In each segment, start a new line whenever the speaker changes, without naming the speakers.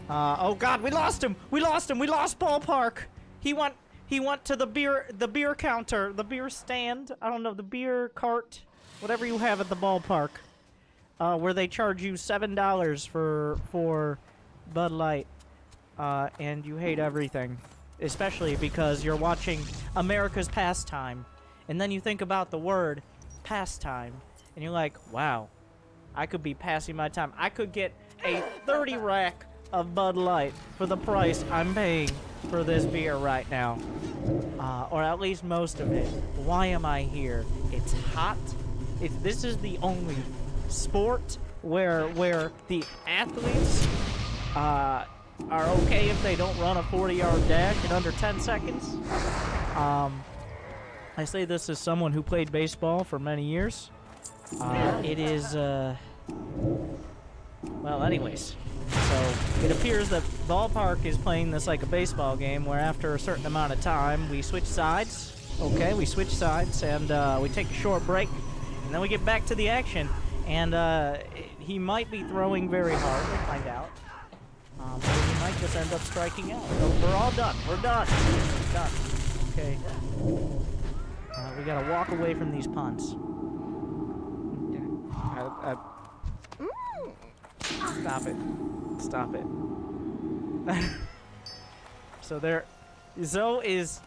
Oh God, we lost him! We lost him! We lost Ballpark! He went to the beer counter, the beer stand, I don't know, the beer cart, whatever you have at the ballpark, where they charge you $7 for Bud Light, and you hate everything, especially because you're watching America's Pastime, and then you think about the word pastime, and you're like, wow, I could be passing my time. I could get a 30 rack of Bud Light for the price I'm paying for this beer right now, or at least most of it. Why am I here? It's hot. This is the only sport where the athletes are okay if they don't run a 40-yard dash in under 10 seconds. I say this as someone who played baseball for many years. It is well, anyways. So, it appears that Ballpark is playing this like a baseball game, where after a certain amount of time, we switch sides. Okay, we switch sides, and we take a short break, and then we get back to the action. And he might be throwing very hard, we'll find out. Or he might just end up striking out. So we're all done. We're done. We're done. Okay. We gotta walk away from these punts. Stop it. Stop it. So there... Zoe is...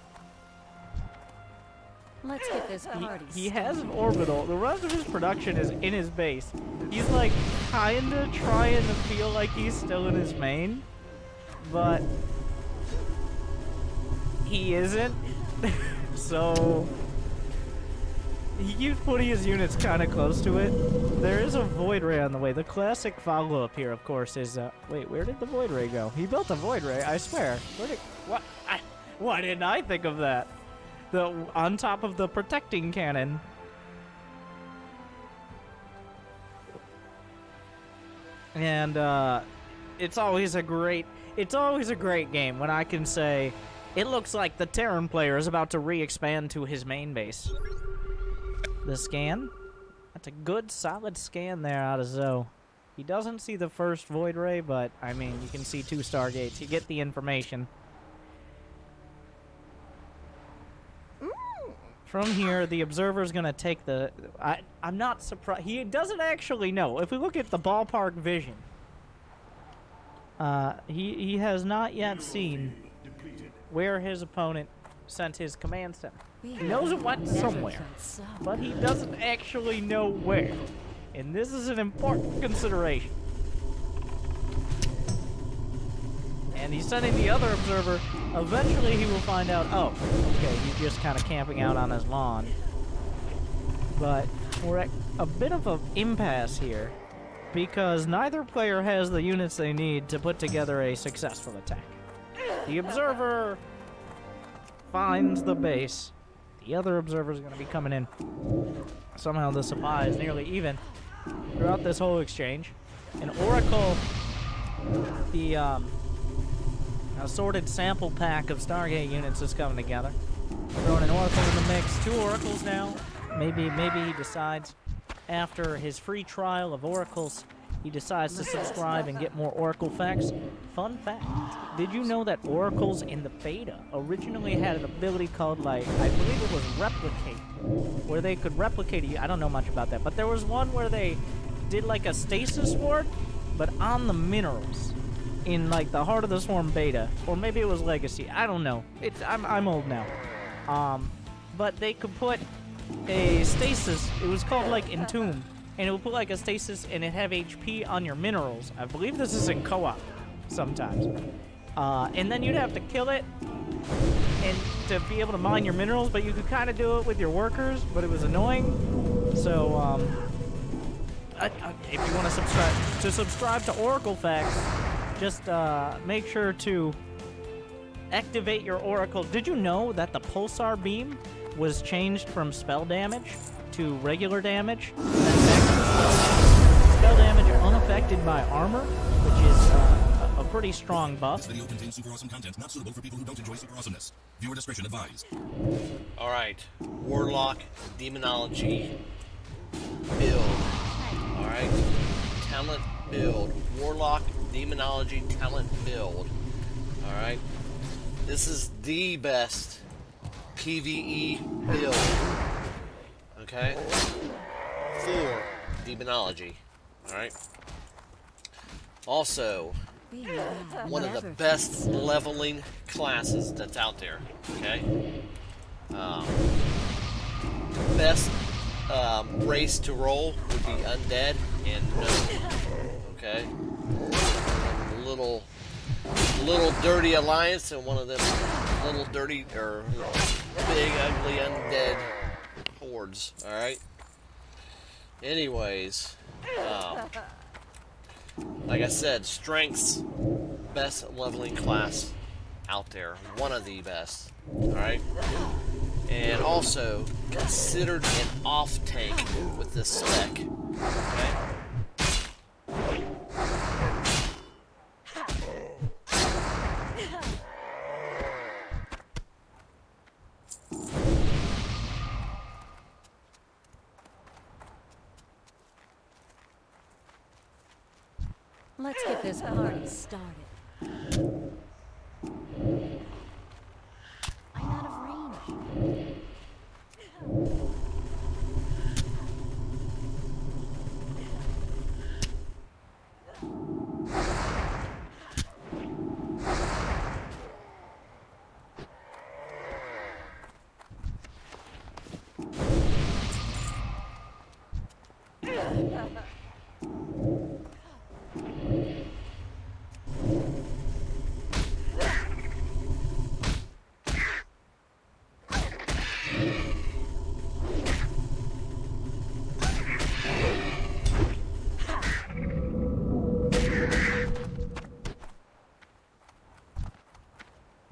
Let's get this party
he has an orbital. The rest of his production is in his base. He's like kinda trying to feel like he's still in his main, but he isn't. So he keeps putting his units kind of close to it. There is a Void Ray on the way. The classic follow-up here, of course, is wait, where did the Void Ray go? He built a Void Ray, I swear. Why didn't I think of that? On top of the protecting cannon. And it's always a great game when I can say it looks like the Terran player is about to re-expand to his main base. The scan. That's a good solid scan there out of Zoe. He doesn't see the first Void Ray, but I mean you can see 2 Stargates. You get the information. From here, the observer's gonna take the... I'm not surprised. He doesn't actually know. If we look at the ballpark vision, he has not yet seen where his opponent sent his command center. He knows it went somewhere, but he doesn't actually know where. And this is an important consideration. And he's sending the other observer. Eventually he will find out, oh, okay, he's just kind of camping out on his lawn. But we're at a bit of an impasse here, because neither player has the units they need to put together a successful attack. The observer finds the base. The other observer is going to be coming in. Somehow the supply is nearly even throughout this whole exchange. And Oracle, the assorted sample pack of Stargate units is coming together. Throwing an Oracle in the mix. 2 Oracles now. Maybe he decides after his free trial of Oracles, he decides to subscribe and get more Oracle facts. Fun fact, did you know that Oracles in the beta originally had an ability called, like, I believe it was Replicate, where they could replicate you. I don't know much about that, but there was one where they did like a stasis ward, but on the minerals. In like the Heart of the Swarm beta, or maybe it was Legacy. I don't know. I'm old now. But they could put a stasis. It was called like Entomb, and it would put like a stasis and it have HP on your minerals. I believe this is in co-op sometimes. And then you'd have to kill it and to be able to mine your minerals, but you could kind of do it with your workers, but it was annoying. So if you want to subscribe to Oracle Facts, just make sure to activate your Oracle. Did you know that the Pulsar Beam was changed from spell damage to regular damage? Spell damage unaffected by armor, which is a pretty strong buff.
This video contains super awesome content not suitable for people who don't enjoy super awesomeness. Viewer discretion advised.
Alright, Warlock Demonology build. Alright, talent build. Warlock Demonology talent build. Alright? This is the best PvE build. Okay? For Demonology. Alright? Also, one of the best leveling classes that's out there. Okay? Best race to roll would be Undead and Gnome. Okay? And little dirty alliance and one of them little dirty or big ugly undead hordes. Alright? Anyways, like I said, strengths, best leveling class out there. One of the best. Alright? And also considered an off tank with this spec. Okay?
Let's get this party started. I'm out of range.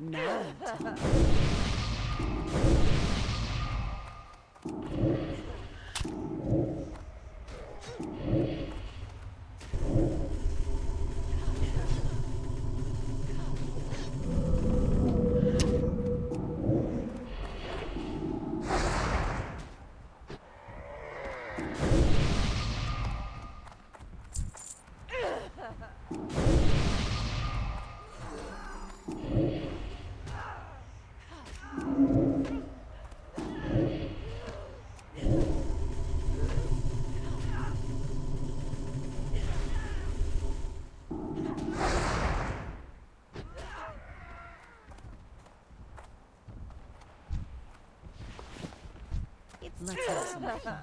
Now let's have some fun.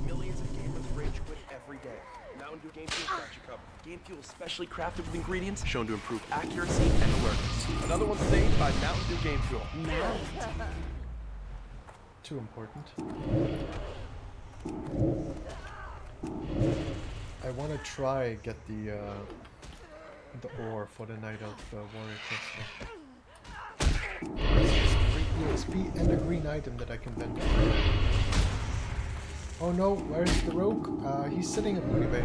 Millions of gamers rage quit every day. Mountain Dew Game Fuel got you covered. Game Fuel is specially crafted with ingredients shown to improve accuracy and alertness. Another one saved by Mountain Dew Game Fuel.
Too important. I want to try get the ore for the Night Elf Warrior Cluster. It's free EXP and a green item that I can vend. Oh no, where's the rogue? He's sitting in Mooney Bay.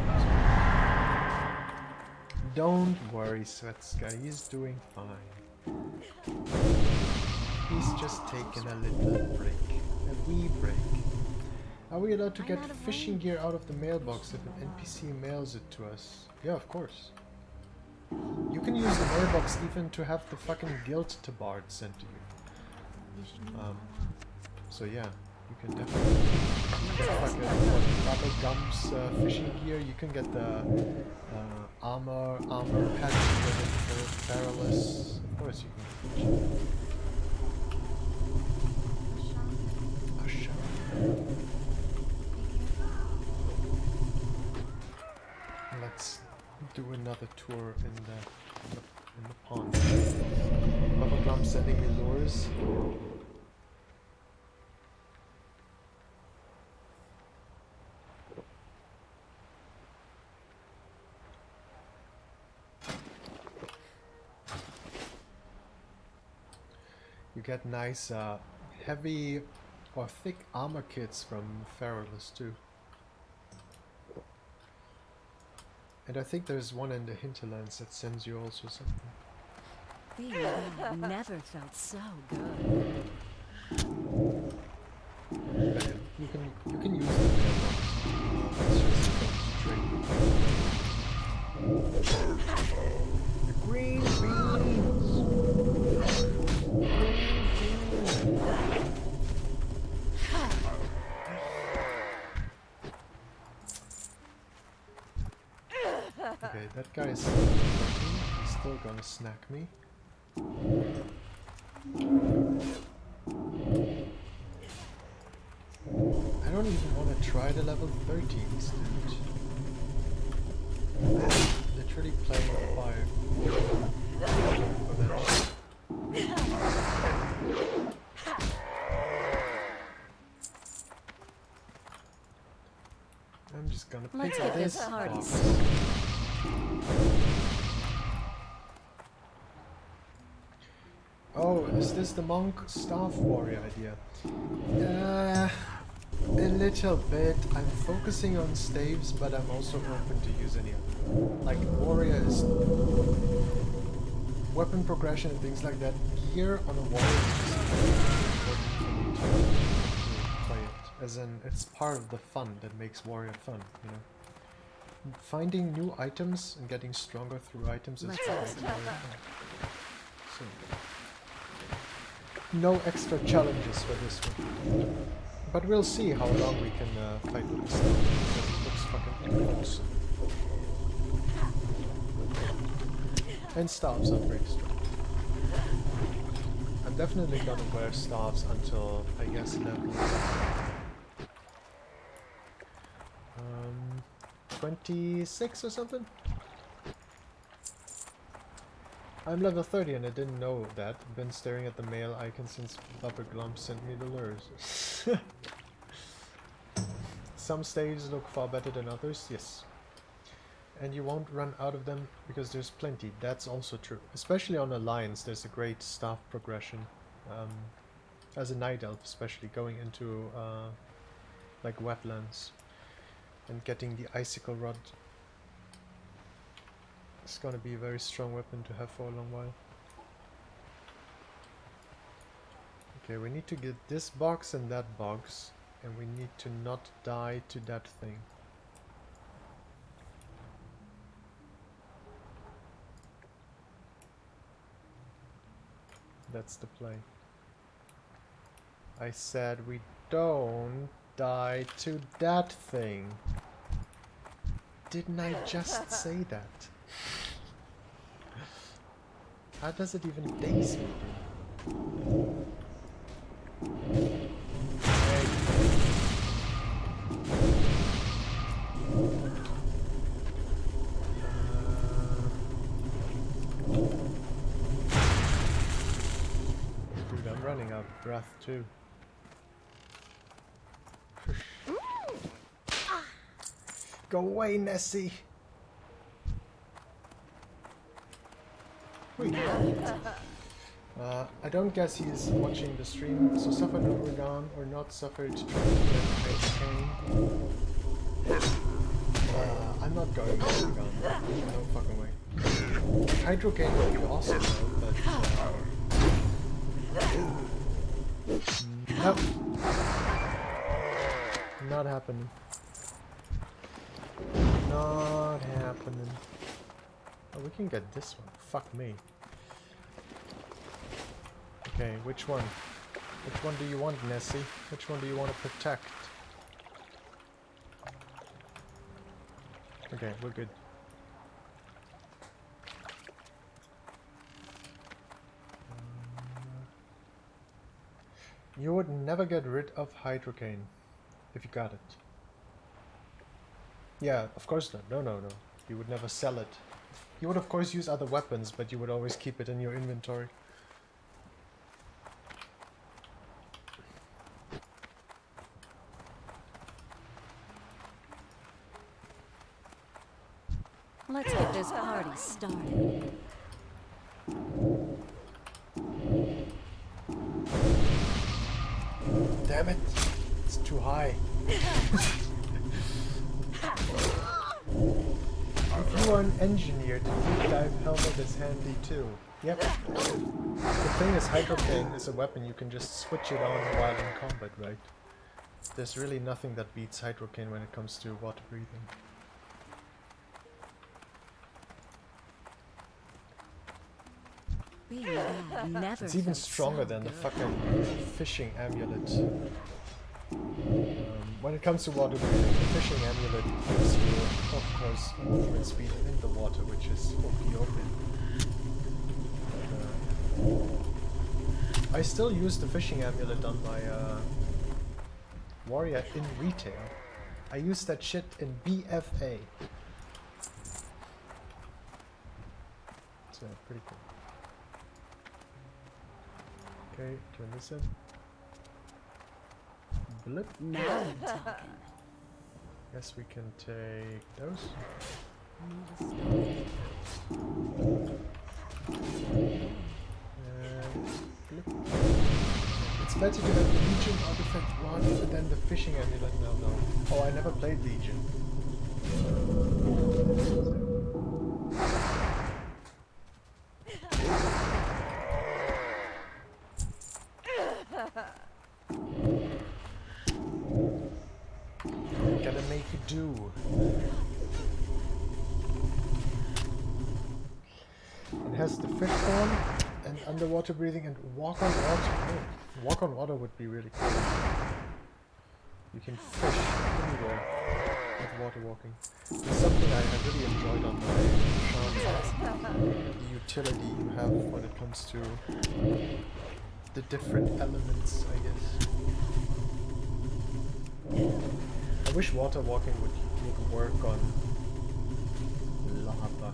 Don't worry, Svetska, he's doing fine. He's just taking a little break. A wee break. Are we allowed to get fishing gear out of the mailbox if an NPC mails it to us? Yeah, of course. You can use the mailbox even to have the fucking guild tabard sent to you. So yeah, you can definitely get fucking bubble gums fishing gear. You can get the armor patch for Perilous. Of course you can. Let's do another tour in the pond. Bubblegum sending me lures. You get nice heavy or thick armor kits from Feralus too. And I think there's one in the hinterlands that sends you also something.
Being there never felt so good.
But yeah, you can use the mailbox. It's just don't drink. The green beans. Okay, that guy is still fighting. He's still gonna snack me. I don't even want to try the level 13s, dude. Literally playing with fire. For that shit. I'm just gonna pick
Let's get
this
this party
box.
started.
Oh, is this the monk staff warrior idea? A little bit. I'm focusing on staves, but I'm also open to use any other. Like warrior is weapon progression and things like that. Gear on a warrior is just important for me to play it. As in, it's part of the fun that makes warrior fun, you know. Finding new items and getting stronger through items is what makes warrior fun. So. No extra challenges for this one. But we'll see how long we can fight with this stuff, because it looks fucking awesome. And staffs are pretty strong. I'm definitely gonna wear staffs until, I guess, level 26 or something? I'm level 30 and I didn't know that. I've been staring at the mail icon since Bubba Glump sent me the lures. Some stages look far better than others, yes. And you won't run out of them because there's plenty. That's also true. Especially on Alliance, there's a great staff progression. As a Night Elf, especially going into like wetlands and getting the Icicle Rod. It's gonna be a very strong weapon to have for a long while. Okay, we need to get this box and that box, and we need to not die to that thing. That's the play. I said we don't die to that thing. Didn't I just say that? How does it even daze me? Hey. Dude, I'm running out of breath too. Go away, Nessie! Wait. I don't guess he's watching the stream, so suffer no regard or not suffer to try to get pain. I'm not going to regard. No fucking way. Hydro game would be awesome though, but nope. Not happening. Not happening. Oh, we can get this one. Fuck me. Okay, which one? Which one do you want, Nessie? Which one do you want to protect? Okay, we're good. You would never get rid of Hydrocane if you got it. Yeah, of course not. No, no, no. You would never sell it. You would of course use other weapons, but you would always keep it in your inventory.
Let's get this party started.
Damn it! It's too high. If you you are an engineer, the deep dive helmet is handy too. Yep. The thing is, hydrocane is a weapon, you can just switch it on while in combat, right? There's really nothing that beats hydrocane when it comes to water breathing.
Being bad never
It's even
felt
stronger
so
than the
good.
fucking fishing amulet. When it comes to water breathing, the fishing amulet gives you, of course, movement speed in the water, which is OP. I still use the fishing amulet on my warrior in retail. I use that shit in BFA. So pretty cool. Okay, turn this in. Blip.
Now I'm talking.
Guess we can take those. Blip. It's better to have the Legion artifact rather than the fishing amulet now though. Oh, I never played Legion. Gotta make it do. It has the fish form and underwater breathing and walk on water. Oh, walk on water would be really cool. You can fish anywhere with water walking. It's something I really enjoyed on my Shaman. The utility you have when it comes to the different elements, I guess. I wish water walking would work on lava.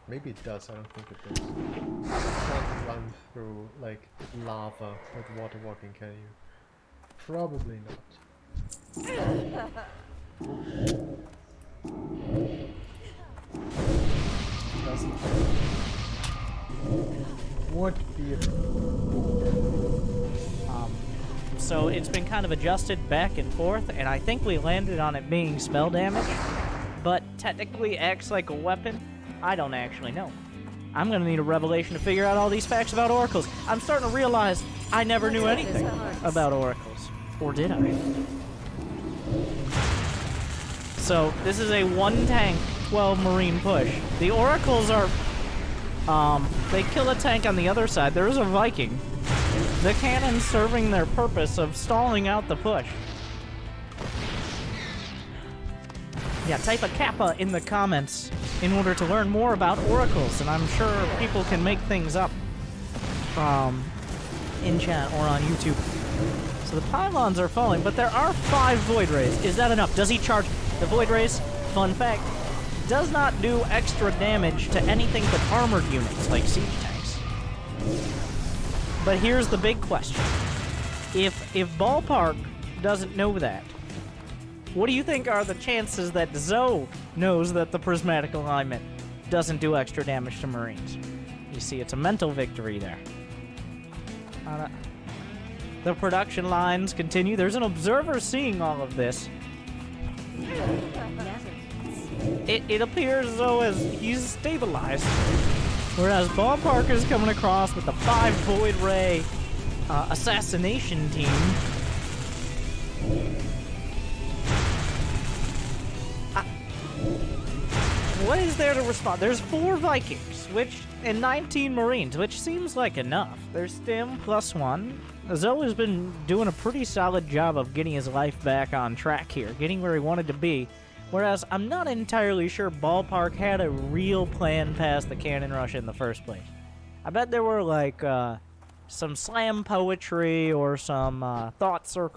Maybe it does, I don't think it does. You can't run through like lava with water walking, can you? Probably not. Doesn't. Would be
So it's been kind of adjusted back and forth, and I think we landed on it being spell damage, but technically acts like a weapon. I don't actually know. I'm gonna need a revelation to figure out all these facts about oracles. I'm starting to realize I never knew anything about oracles. Or did I? So this is a 1-tank, 12 marine push. The oracles are, they kill a tank on the other side. There is a Viking. The cannon's serving their purpose of stalling out the push. Yeah, type a kappa in the comments in order to learn more about oracles, and I'm sure people can make things up in chat or on YouTube. So the pylons are falling, but there are 5 Void Rays. Is that enough? Does he charge the Void Rays? Fun fact, does not do extra damage to anything but armored units like siege tanks. But here's the big question. If Ballpark doesn't know that, what do you think are the chances that Zoe knows that the prismatic alignment doesn't do extra damage to Marines? You see, it's a mental victory there. The production lines continue. There's an observer seeing all of this. It appears as though as he's stabilized. Whereas Ballpark is coming across with the 5 Void Ray assassination team. What is there to respond? There's 4 Vikings, and 19 Marines, which seems like enough. There's Stim +1. Zoe has been doing a pretty solid job of getting his life back on track here, getting where he wanted to be. Whereas I'm not entirely sure Ballpark had a real plan past the cannon rush in the first place. I bet there were like some slam poetry or some thought circle